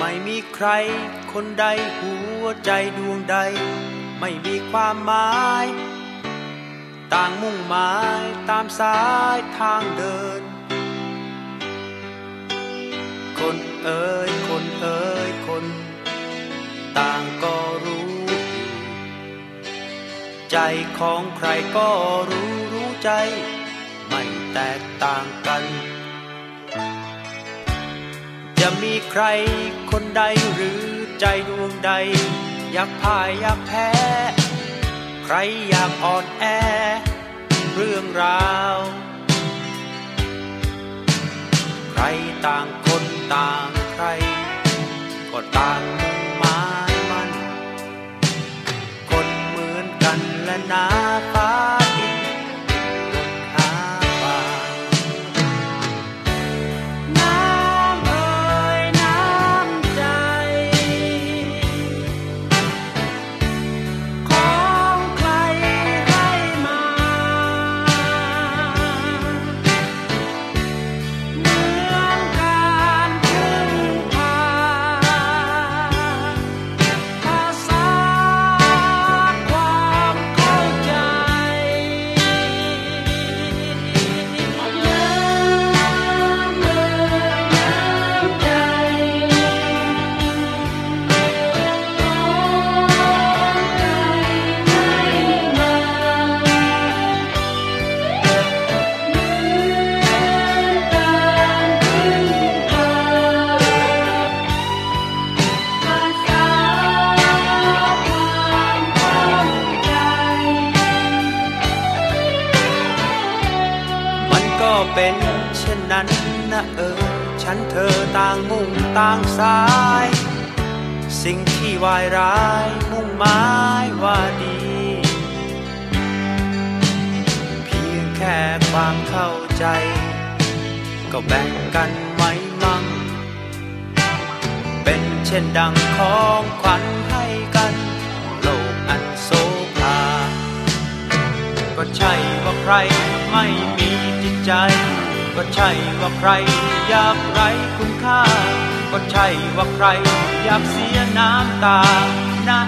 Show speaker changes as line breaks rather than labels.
ไม่มีใครคนใดหัวใจดวงใดไม่มีความหมายต่างมุ่งหมายตามสายทางเดินคนเอ่ยคนเอ่ยคนต่างก็รู้อยู่ใจของใครก็รู้ใจไม่แตกต่างกันจะมีใครคนใดหรือใจดวงใดอยากพ่ายอยากแพ้ใครอยากอ่อนแอเรื่องราวใครต่างคนต่างใครก็ต่างมุ่งหมายมันคนเหมือนกันและนาฟ้าดินหาป่าน้ำเอ่ยน้ำใจของใครให้มาเหมือนการพึ่งพาภาษาความเข้าใจน้ำเอ่ยน้ำใจของใครให้มามันก็เป็นเช่นนั้นนะฉันเธอต่างมุ่งต่างสายสิ่งที่วายร้ายมุ่งหมายว่าดีเพียงแค่ความเข้าใจก็แบ่งกันไว้มั่งเป็นเช่นดังของขวัญให้กันโลกอันโสภาก็ใช่ว่าใครไม่มีจิตใจก็ใช่ว่าใครอยากไร้คุณค่าก็ใช่ว่าใครอยากเสียน้ำตานะ